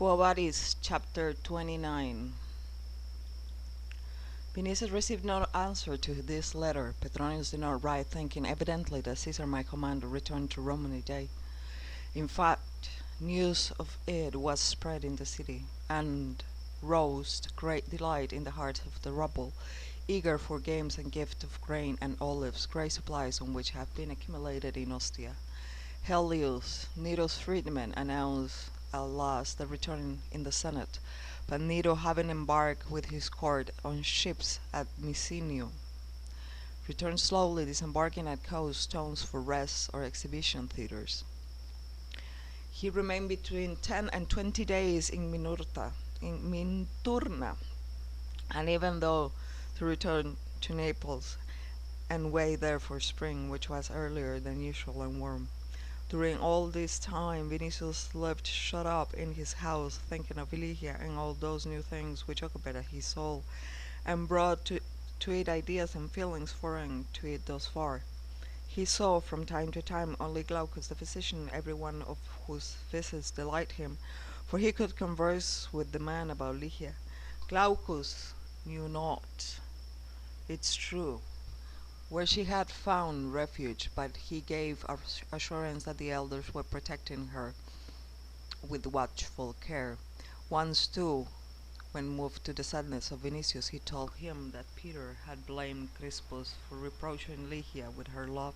Vadis, chapter 29. Vinicius received no answer to this letter. Petronius did not write, thinking evidently that Caesar might command a return to Rome any day. In fact, news of it was spread in the city, and roused great delight in the hearts of the rabble, eager for games and gifts of grain and olives, great supplies on which have been accumulated in Ostia. Helius, Nero's freedman, announced at last the return in the Senate, but Nero, having embarked with his court on ships at Misenio, returned slowly, disembarking at coast towns for rest or exhibition theatres. He remained between 10 and 20 days in Minturna, and even though to return to Naples and wait there for spring, which was earlier than usual and warm. During all this time, Vinicius lived shut up in his house, thinking of Lygia and all those new things which occupied his soul, and brought to it ideas and feelings foreign to it thus far. He saw from time to time only Glaucus the physician, every one of whose visits delighted him, for he could converse with the man about Lygia. Glaucus knew not, it's true, where she had found refuge, but he gave assurance that the elders were protecting her with watchful care. Once, too, when moved to the sadness of Vinicius, he told him that Peter had blamed Crispus for reproaching Lygia with her love.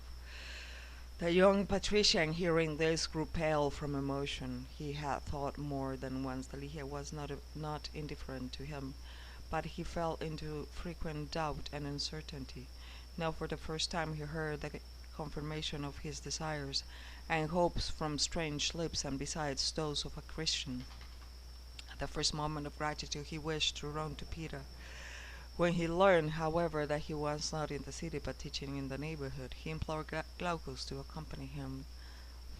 The young patrician, hearing this, grew pale from emotion. He had thought more than once that Lygia was not indifferent to him, but he fell into frequent doubt and uncertainty. Now for the first time he heard the confirmation of his desires and hopes from strange lips, and besides those of a Christian. At the first moment of gratitude he wished to run to Peter. When he learned, however, that he was not in the city but teaching in the neighborhood, he implored Glaucus to accompany him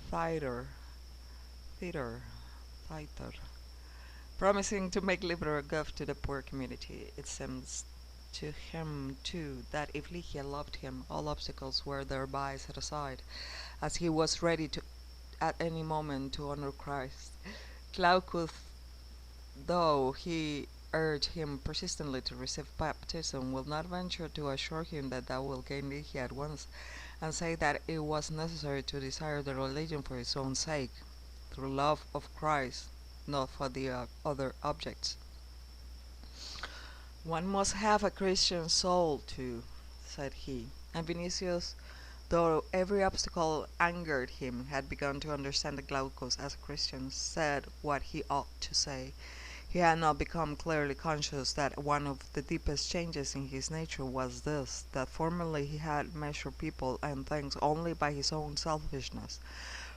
thither, thither, thither, promising to make liberal gift to the poor community. It seems to him, too, that if Lygia loved him, all obstacles were thereby set aside, as he was ready to, at any moment, to honor Christ. Glaucus, though he urged him persistently to receive baptism, will not venture to assure him that thou wilt gain Lygia at once, and say that it was necessary to desire the religion for its own sake, through love of Christ, not for the other objects. One must have a Christian soul too, said he, and Vinicius, though every obstacle angered him, had begun to understand that Glaucus, as a Christian, said what he ought to say. He had not become clearly conscious that one of the deepest changes in his nature was this, that formerly he had measured people and things only by his own selfishness,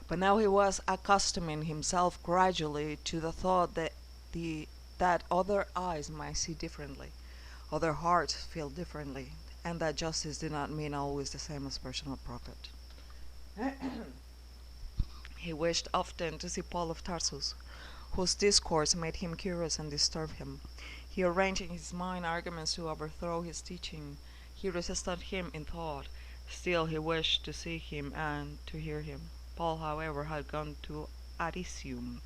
but now he was accustoming himself gradually to the thought that other eyes might see differently, other hearts feel differently, and that justice did not mean always the same as personal profit. He wished often to see Paul of Tarsus, whose discourse made him curious and disturbed him. He arranged in his mind arguments to overthrow his teaching. He resisted him in thought. Still he wished to see him and to hear him. Paul, however, had gone to Aricium,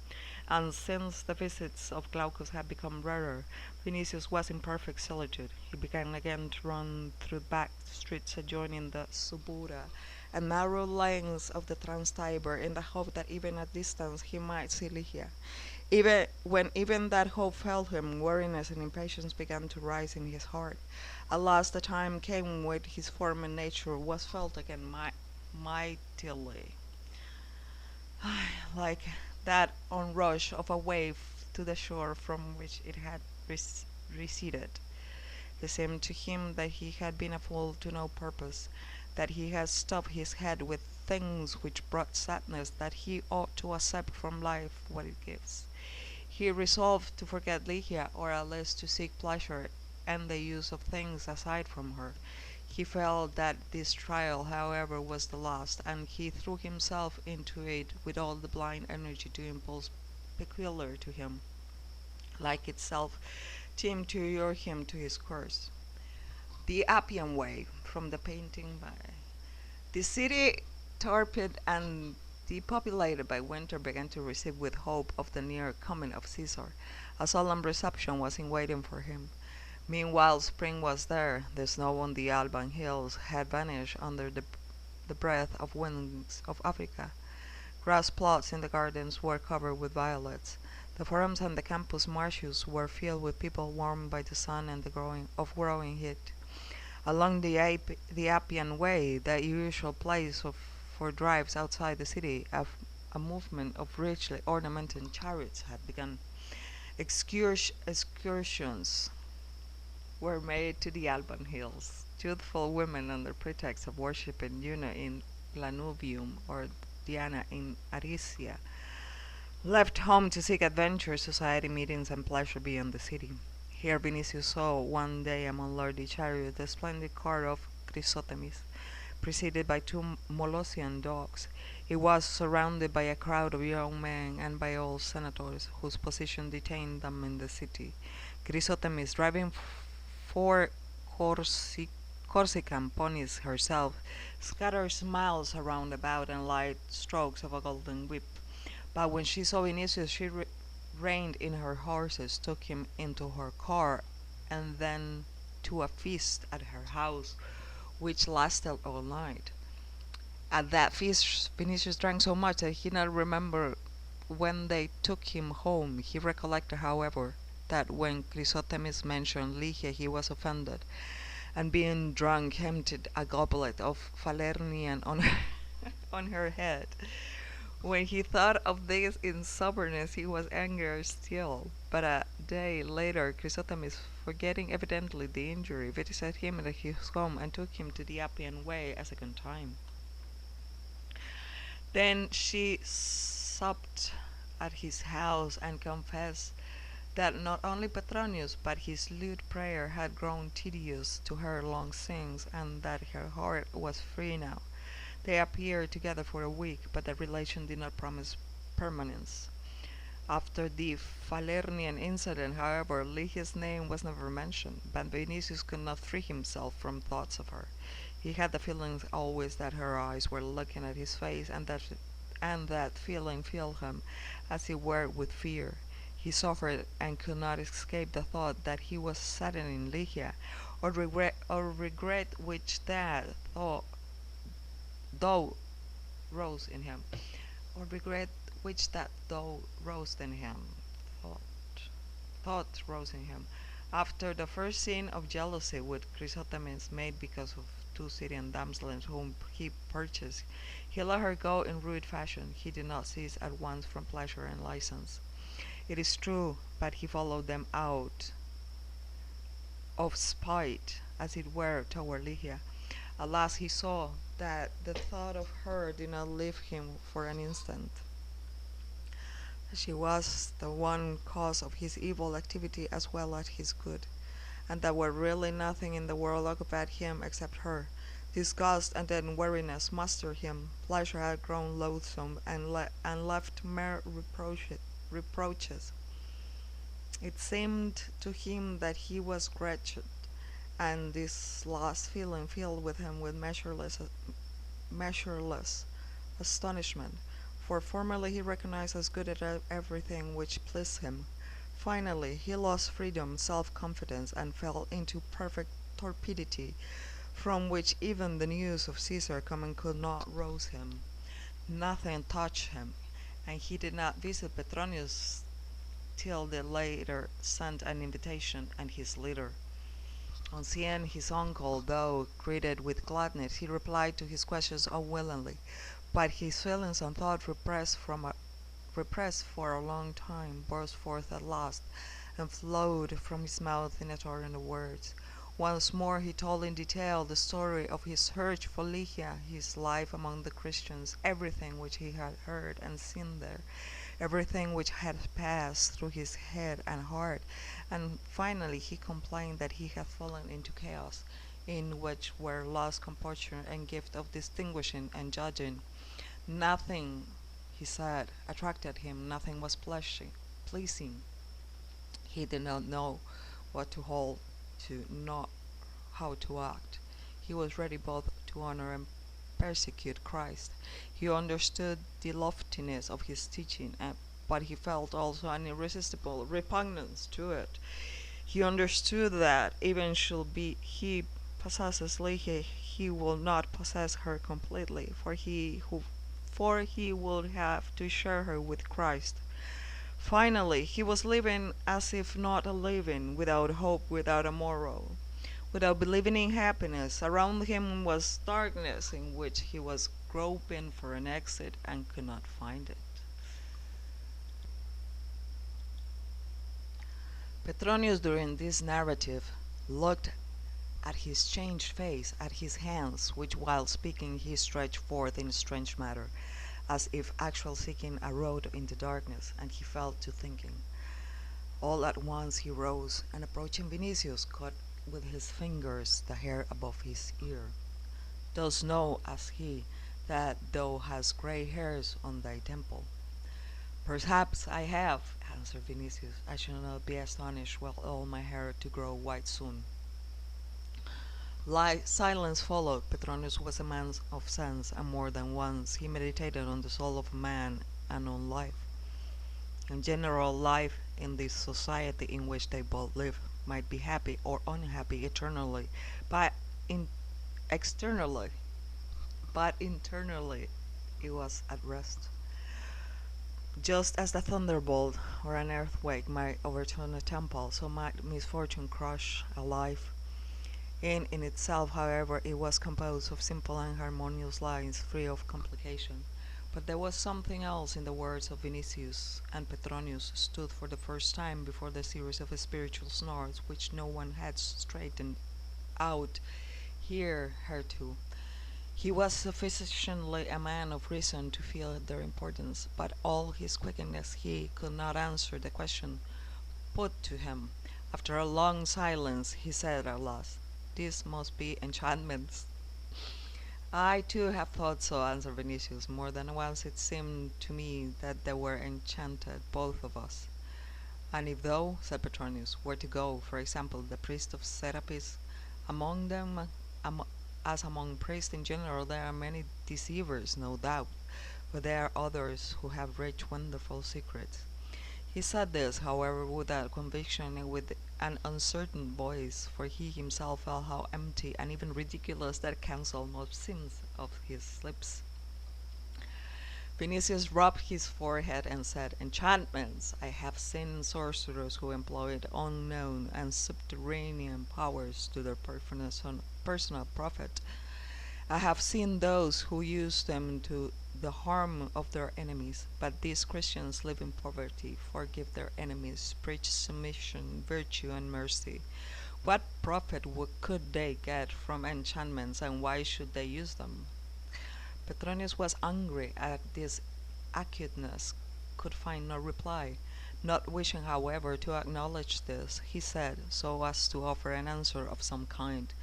and since the visits of Glaucus had become rarer, Vinicius was in perfect solitude. He began again to run through back streets adjoining the Subura and narrow lanes of the Trans-Tiber, in the hope that even at distance he might see Lygia. Even that hope failed him, weariness and impatience began to rise in his heart. At last the time came when his former nature was felt again mightily, like that onrush of a wave to the shore from which it had receded. It seemed to him that he had been a fool to no purpose, that he had stuffed his head with things which brought sadness, that he ought to accept from life what it gives. He resolved to forget Lygia, or at least to seek pleasure and the use of things aside from her. He felt that this trial, however, was the last, and he threw himself into it with all the blind energy to impulse peculiar to him, like itself, seemed to lure him to his course. The Appian Way, from the painting by the city, torpid and depopulated by winter, began to receive with hope of the near coming of Caesar. A solemn reception was in waiting for him. Meanwhile, spring was there. The snow on the Alban hills had vanished under the breath of winds of Africa. Grass plots in the gardens were covered with violets. The forums and the campus martius were filled with people warmed by the sun and the growing heat. Along the Appian Way, the usual place for drives outside the city, a movement of richly ornamented chariots had begun. Excursions were made to the Alban hills. Youthful women, under pretext of worshipping Juno in Lanuvium or Diana in Aricia, left home to seek adventure, society meetings, and pleasure beyond the city. Here Vinicius saw one day among lordly chariot the splendid car of Chrysothemis, preceded by two Molossian dogs. It was surrounded by a crowd of young men and by old senators, whose position detained them in the city. Chrysothemis, driving four Corsican ponies herself, scattered smiles around about and light strokes of a golden whip. But when she saw Vinicius, she reined in her horses, took him into her car, and then to a feast at her house, which lasted all night. At that feast, Vinicius drank so much that he not remember when they took him home. He recollected, however, that when Chrysothemis mentioned Lygia, he was offended, and being drunk, emptied a goblet of Falernian on on her head. When he thought of this in soberness, he was angrier still. But a day later, Chrysothemis, forgetting evidently the injury, visited him at his home and took him to the Appian Way a second time. Then she supped at his house and confessed that not only Petronius but his lewd prayer had grown tedious to her long since, and that her heart was free now. They appeared together for a week, but the relation did not promise permanence. After the Falernian incident, however, Lygia's name was never mentioned, but Vinicius could not free himself from thoughts of her. He had the feeling always that her eyes were looking at his face, and that feeling filled him, as it were, with fear. He suffered and could not escape the thought that he was saddening Lygia, or regret which that thought though rose in him, or regret which that though rose in him, thought, thought rose in him. After the first scene of jealousy which Chrysothemis made because of two Syrian damsels whom he purchased, he let her go in rude fashion. He did not cease at once from pleasure and license. It is true, but he followed them out of spite, as it were, toward Lygia. Alas, he saw that the thought of her did not leave him for an instant. She was the one cause of his evil activity as well as his good, and that were really nothing in the world occupied him except her. Disgust and then weariness mastered him. Pleasure had grown loathsome and left mere reproaches. It seemed to him that he was wretched, and this last feeling filled with him with measureless astonishment, for formerly he recognized as good at everything which pleased him. Finally, he lost freedom, self-confidence, and fell into perfect torpidity, from which even the news of Caesar coming could not rouse him. Nothing touched him, and he did not visit Petronius till the latter sent an invitation and his letter. On seeing his uncle, though greeted with gladness, he replied to his questions unwillingly, but his feelings and thought repressed for a long time burst forth at last, and flowed from his mouth in a torrent of words. Once more he told in detail the story of his search for Lygia, his life among the Christians, everything which he had heard and seen there, everything which had passed through his head and heart, and finally he complained that he had fallen into chaos, in which were lost composure and gift of distinguishing and judging. Nothing, he said, attracted him, nothing was pleasing. He did not know what to hold to, nor how to act. He was ready both to honor persecute Christ. He understood the loftiness of his teaching, but he felt also an irresistible repugnance to it. He understood that even should be he possesses Lehi, he will not possess her completely, for he would have to share her with Christ. Finally, he was living as if not living, without hope, without a morrow, without believing in happiness. Around him was darkness in which he was groping for an exit and could not find it. Petronius, during this narrative, looked at his changed face, at his hands, which while speaking he stretched forth in strange manner, as if actually seeking a road in the darkness, and he fell to thinking. All at once he rose, and approaching Vinicius, caught with his fingers the hair above his ear. Dost know, asked he, that thou hast grey hairs on thy temple? Perhaps I have, answered Vinicius. I shall not be astonished were all my hair to grow white soon. Silence followed. Petronius was a man of sense, and more than once he meditated on the soul of man and on life. In general, life in this society in which they both live might be happy or unhappy eternally, but in externally, but internally it was at rest. Just as the thunderbolt or an earthquake might overturn a temple, so might misfortune crush a life. In itself, however, it was composed of simple and harmonious lines, free of complication. But there was something else in the words of Vinicius, and Petronius stood for the first time before the series of spiritual snarls which no one had straightened out hitherto. He was sufficiently a man of reason to feel their importance, but all his quickness he could not answer the question put to him. After a long silence, he said at last, "These must be enchantments." "I too have thought so," answered Vinicius. "More than once it seemed to me that they were enchanted, both of us." "And if thou," said Petronius, "were to go, for example, the priest of Serapis, among them, as among priests in general, there are many deceivers, no doubt, but there are others who have rich, wonderful secrets." He said this, however, without conviction and with an uncertain voice, for he himself felt how empty and even ridiculous that counsel must seem of his lips. Vinicius rubbed his forehead and said, "Enchantments! I have seen sorcerers who employed unknown and subterranean powers to their personal profit. I have seen those who use them to the harm of their enemies, but these Christians live in poverty, forgive their enemies, preach submission, virtue, and mercy. What profit could they get from enchantments, and why should they use them?" Petronius was angry at this acuteness, could find no reply. Not wishing, however, to acknowledge this, he said, so as to offer an answer of some kind,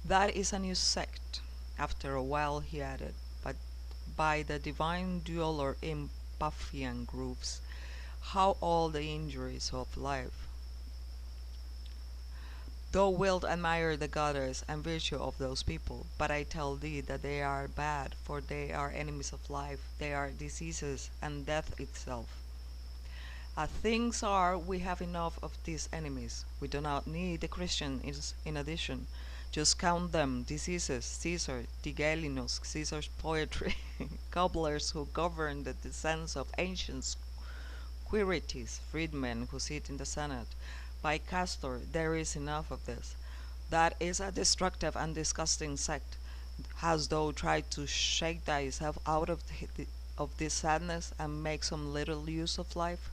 "That is a new sect." After a while he added, "But by the divine dual or Empaphian grooves, how all the injuries of life! Thou wilt admire the goddess and virtue of those people, but I tell thee that they are bad, for they are enemies of life, they are diseases and death itself. As things are, we have enough of these enemies. We do not need the Christian in addition. Just count them: diseases, Caesar, Tigelinos, Caesar's poetry, cobblers who govern the descents of ancient Quirites, freedmen who sit in the Senate. By Castor, there is enough of this. That is a destructive and disgusting sect. Hast thou tried to shake thyself out of this sadness and make some little use of life?"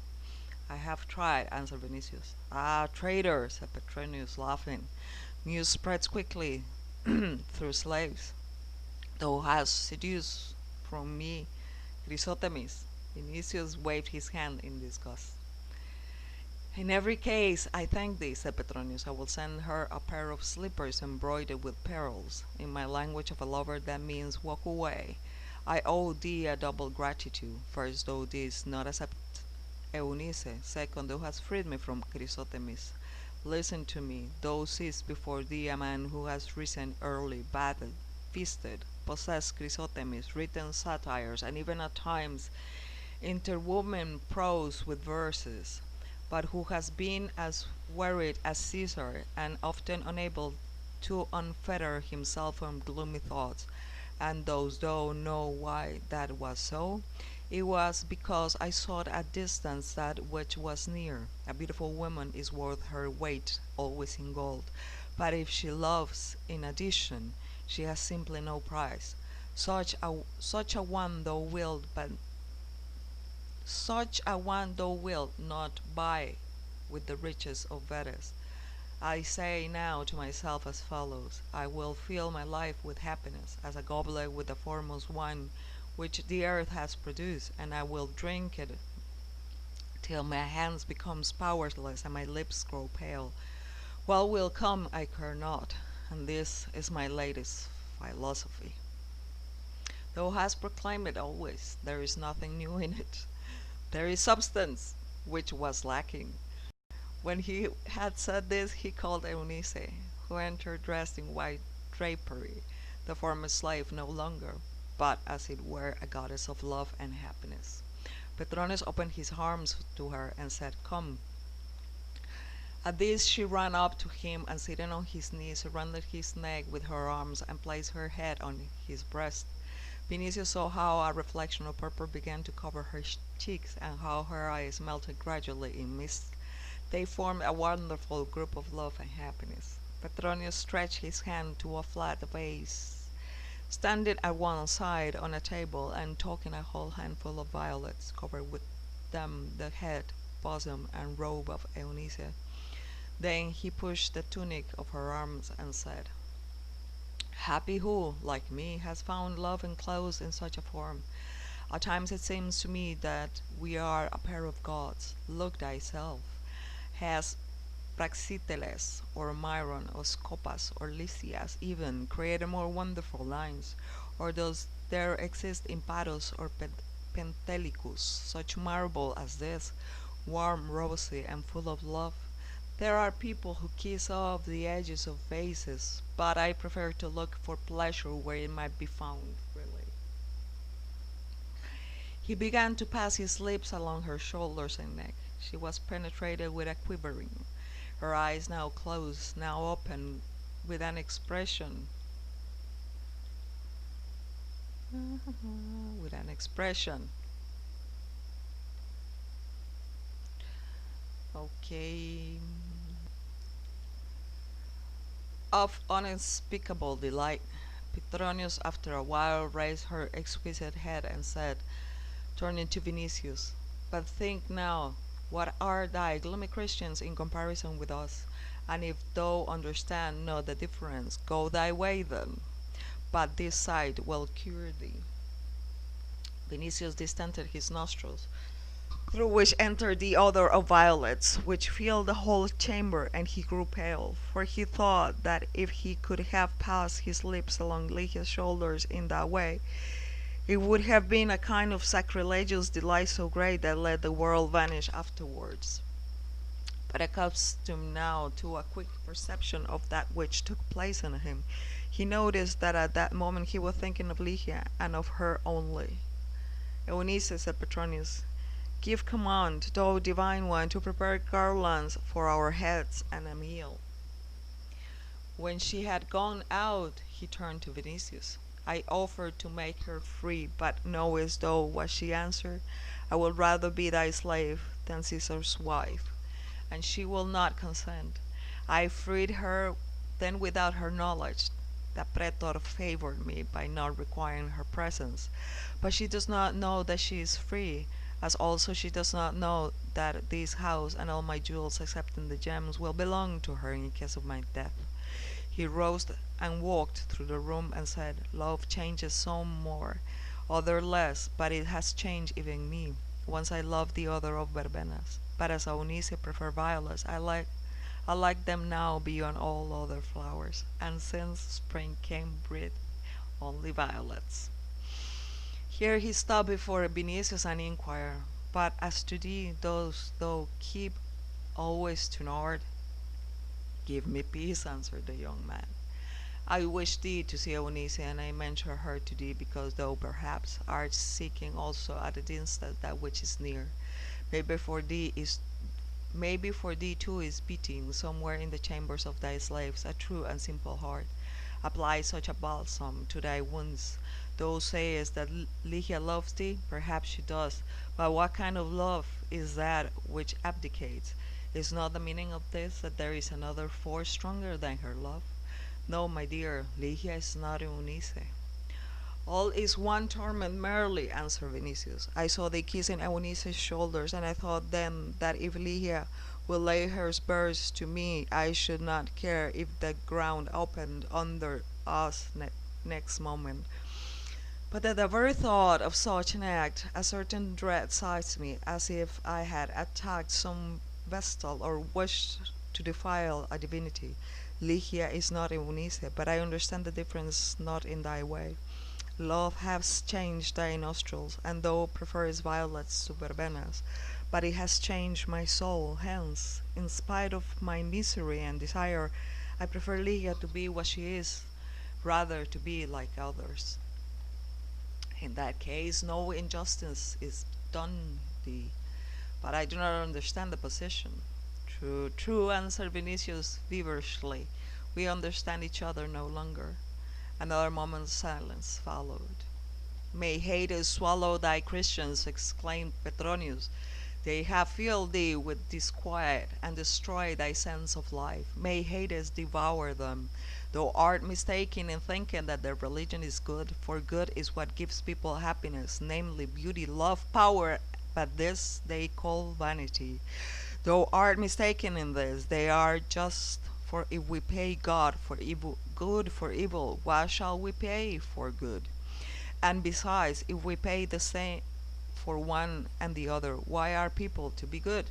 "I have tried," answered Vinicius. "Ah, traitor," said Petronius, laughing. "News spreads quickly through slaves. Thou hast seduced from me Chrysothemis." Vinicius waved his hand in disgust. "In every case, I thank thee," said Petronius. "I will send her a pair of slippers embroidered with pearls. In my language of a lover that means walk away. I owe thee a double gratitude. First, thou didst not accept Eunice. Second, thou hast freed me from Chrysothemis. Listen to me. Thou seest before thee a man who has risen early, bathed, feasted, possessed Chrysothemis, written satires, and even at times interwoven prose with verses, but who has been as wearied as Caesar and often unable to unfetter himself from gloomy thoughts. And those thou know why that was so? It was because I sought at distance that which was near. A beautiful woman is worth her weight always in gold, but if she loves in addition, she has simply no price. Such a one thou wilt, but such a one thou wilt not buy with the riches of vadis. I say now to myself as follows: I will fill my life with happiness, as a goblet with the foremost wine which the earth has produced, and I will drink it till my hands become powerless and my lips grow pale. What will come I care not, and this is my latest philosophy. Thou hast proclaimed it always, there is nothing new in it. There is substance, which was lacking. When he had said this, he called Eunice, who entered dressed in white drapery, the former slave no longer, but as it were a goddess of love and happiness. Petronius opened his arms to her and said, "Come." At this she ran up to him and sitting on his knees surrounded his neck with her arms and placed her head on his breast. Vinicius saw how a reflection of purple began to cover her cheeks and how her eyes melted gradually in mist. They formed a wonderful group of love and happiness. Petronius stretched his hand to a flat vase, standing at one side on a table and taking a whole handful of violets, covered with them the head, bosom, and robe of Eunice. Then he pushed the tunic of her arms and said, "Happy who, like me, has found love enclosed in such a form. At times it seems to me that we are a pair of gods. Look thyself. Has Praxiteles, or Myron, or Scopas, or Lysias even created more wonderful lines? Or does there exist in Paros or Pentelicus such marble as this, warm, rosy, and full of love? There are people who kiss off the edges of vases, but I prefer to look for pleasure where it might be found freely." He began to pass his lips along her shoulders and neck. She was penetrated with a quivering, her eyes now closed, now open, with an expression, with an expression, okay, of unspeakable delight. Petronius, after a while, raised her exquisite head and said, turning to Vinicius, "But think now, what are thy gloomy Christians in comparison with us? And if thou understand not the difference, go thy way then. But this sight will cure thee." Vinicius distended his nostrils, through which entered the odor of violets, which filled the whole chamber, and he grew pale, for he thought that if he could have passed his lips along Lycia's shoulders in that way, it would have been a kind of sacrilegious delight so great that let the world vanish afterwards. But accustomed now to a quick perception of that which took place in him, he noticed that at that moment he was thinking of Lycia and of her only. "Eunice," said Petronius, "give command, thou divine one, to prepare garlands for our heads and a meal." When she had gone out, he turned to Vinicius. I offered to make her free, but knowest thou what she answered? "I would rather be thy slave than Caesar's wife." And she will not consent. I freed her then without her knowledge. The praetor favored me by not requiring her presence, but she does not know that she is free, as also she does not know that this house and all my jewels excepting the gems will belong to her in case of my death. He rose and walked through the room and said, "Love changes some more, other less, but it has changed even me. Once I loved the odor of verbenas, but as Eunice preferred violets, I like them now beyond all other flowers, and since spring came breathe only violets." Here he stopped before Vinicius and inquired, "But as to thee, dost thou keep always to north?" "Give me peace," answered the young man. I wish thee to see Eunice, and I mention her to thee, because thou perhaps art seeking also at a distance that which is near. Maybe for thee is maybe for thee too is beating somewhere in the chambers of thy slaves a true and simple heart. Apply such a balsam to thy wounds. Thou sayest that Lygia loves thee, perhaps she does, but what kind of love is that which abdicates? Is not the meaning of this that there is another force stronger than her love? No, my dear, Lygia is not Eunice. All is one torment merely, answered Vinicius. I saw thee kissing Eunice's shoulders, and I thought then that if Lygia will lay her spurs to me, I should not care if the ground opened under us next moment. But at the very thought of such an act, a certain dread seized me, as if I had attacked some vestal or wished to defile a divinity. Lygia is not Eunice, but I understand the difference not in thy way. Love has changed thy nostrils, and thou preferest violets to verbenas, but it has changed my soul. Hence, in spite of my misery and desire, I prefer Lygia to be what she is, rather to be like others. In that case, no injustice is done thee, but I do not understand the position. True, true, answered Vinicius feverishly. We understand each other no longer. Another moment's silence followed. May Hades swallow thy Christians, exclaimed Petronius. They have filled thee with disquiet and destroyed thy sense of life. May Hades devour them. Thou art mistaken in thinking that their religion is good, for good is what gives people happiness, namely beauty, love, power, but this they call vanity. Thou art mistaken in this. They are just, for if we pay God for evil, good for evil, what shall we pay for good? And besides, if we pay the same for one and the other, why are people to be good?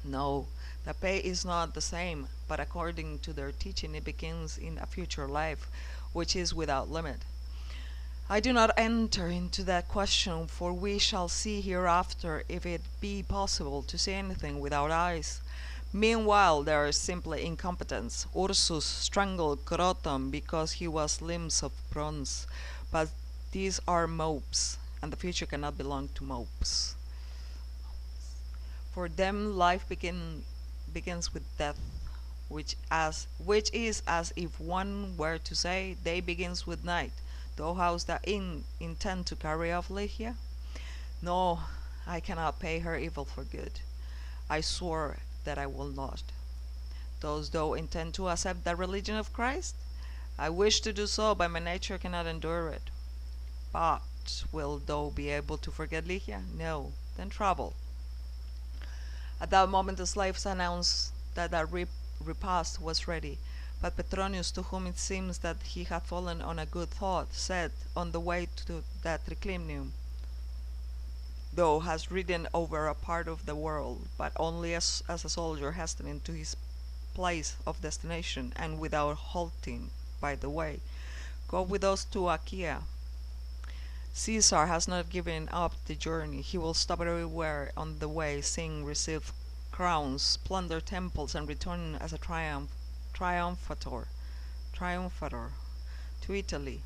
No, the pay is not the same, but according to their teaching, it begins in a future life, which is without limit. I do not enter into that question, for we shall see hereafter if it be possible to see anything without eyes. Meanwhile, there is simply incompetence. Ursus strangled Croton because he was limbs of bronze, but these are mopes, and the future cannot belong to mopes. For them, life begins with death, which is as if one were to say, day begins with night. Thou hast the intent to carry off Lygia? No, I cannot pay her evil for good. I swore that I will not. Dost thou intend to accept the religion of Christ? I wish to do so, but my nature cannot endure it. But wilt thou be able to forget Lygia? No. Then travel. At that moment the slaves announced that the repast was ready, but Petronius, to whom it seems that he had fallen on a good thought, said on the way to that triclinium, Thou hast ridden over a part of the world, but only as a soldier hastening to his place of destination, and without halting by the way. Go with us to Achaia. Caesar has not given up the journey. He will stop everywhere on the way, sing, receive crowns, plunder temples, and return as a triumphator to Italy.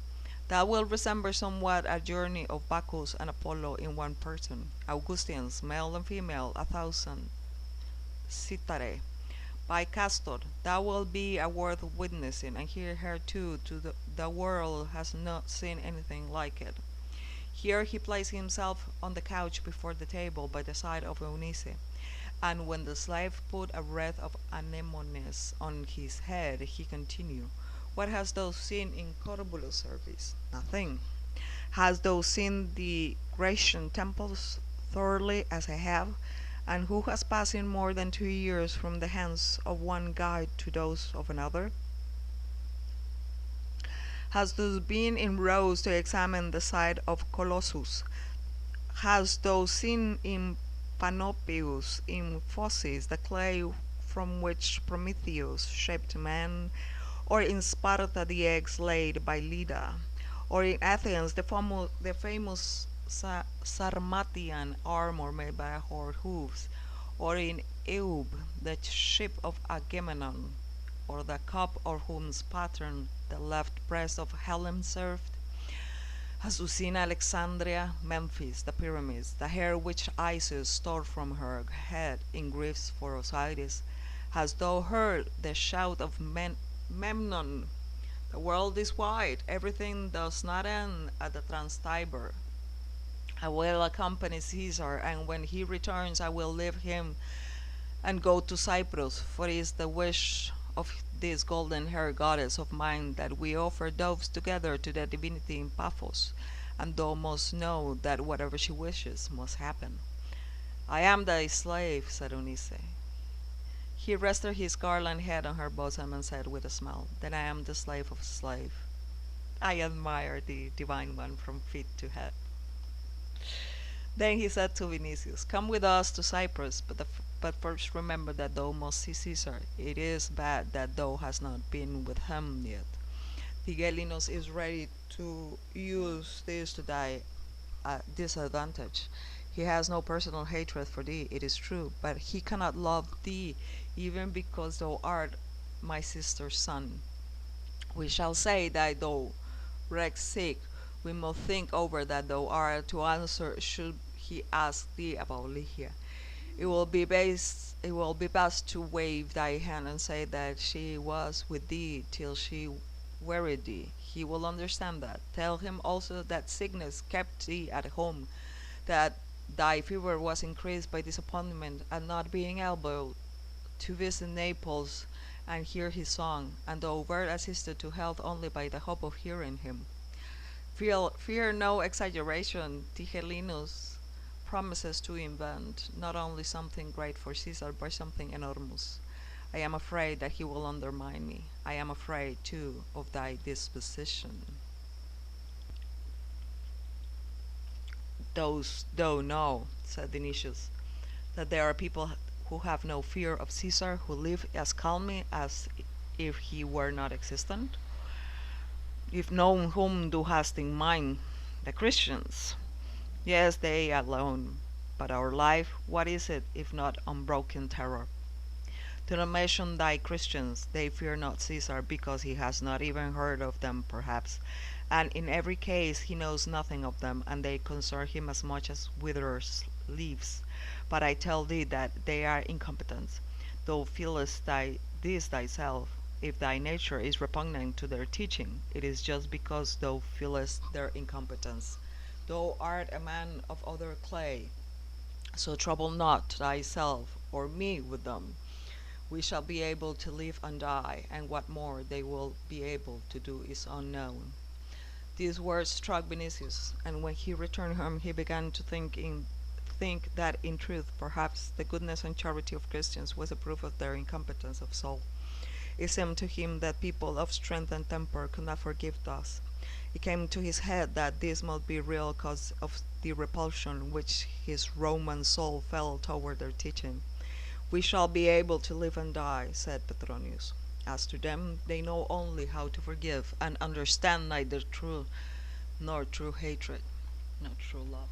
That will resemble somewhat a journey of Bacchus and Apollo in one person. Augustins, male and female, 1,000. Citare. By Castor, that will be a worth witnessing, and here too, the world has not seen anything like it. Here he placed himself on the couch before the table by the side of Eunice, and when the slave put a wreath of anemones on his head, he continued, What hast thou seen in Corbulo's service? Nothing. Hast thou seen the Grecian temples thoroughly as I have? And who has passed in more than 2 years from the hands of one guide to those of another? Hast thou been in Rhodes to examine the site of Colossus? Hast thou seen in Panopeus, in Phocis, the clay from which Prometheus shaped man? Or in Sparta the eggs laid by Leda? Or in Athens the famous Sarmatian armor made by horse hoofs? Or in Eube the ship of Agamemnon? for the cup or whose pattern the left breast of Helen served? Azucena, Alexandria, Memphis, the pyramids, the hair which Isis stole from her head in griefs for Osiris. Hast thou heard the shout of Memnon? The world is wide, everything does not end at the Trans-Tiber. I will accompany Caesar, and when he returns, I will leave him and go to Cyprus, for it is the wish of this golden haired goddess of mine that we offer doves together to the divinity in Paphos, and thou must know that whatever she wishes must happen. I am thy slave, said Eunice. He rested his garland head on her bosom and said with a smile, Then I am the slave of a slave. I admire the divine one from feet to head. Then he said to Vinicius, Come with us to Cyprus, but first remember that thou must see Caesar. It is bad that thou hast not been with him yet. Tigellinus is ready to use this to thy disadvantage. He has no personal hatred for thee, it is true, but he cannot love thee, even because thou art my sister's son. We shall say that thou Rex sick, we must think over that thou art to answer should he ask thee about Lygia. It will be best to wave thy hand and say that she was with thee till she wearied thee. He will understand that. Tell him also that sickness kept thee at home, that thy fever was increased by disappointment at not being able to visit Naples and hear his song, and thou wert assisted to health only by the hope of hearing him. Fear no exaggeration. Tigellinus promises to invent not only something great for Caesar, but something enormous. I am afraid that he will undermine me. I am afraid, too, of thy disposition. Those thou know, said Vinicius, that there are people who have no fear of Caesar, who live as calmly as if he were not existent? If know whom thou hast in mind, the Christians. Yes, they alone. But our life, what is it if not unbroken terror? To not mention thy Christians, they fear not Caesar because he has not even heard of them, perhaps, and in every case he knows nothing of them, and they concern him as much as withers leaves. But I tell thee that they are incompetent. Thou feelest this thyself. If thy nature is repugnant to their teaching, it is just because thou feelest their incompetence. Thou art a man of other clay, so trouble not thyself or me with them. We shall be able to live and die, and what more they will be able to do is unknown. These words struck Vinicius, and when he returned home he began to think that in truth perhaps the goodness and charity of Christians was a proof of their incompetence of soul. It seemed to him that people of strength and temper could not forgive thus. It came to his head that this must be real cause of the repulsion which his Roman soul felt toward their teaching. We shall be able to live and die, said Petronius. As to them, they know only how to forgive, and understand neither true nor true hatred, not true love.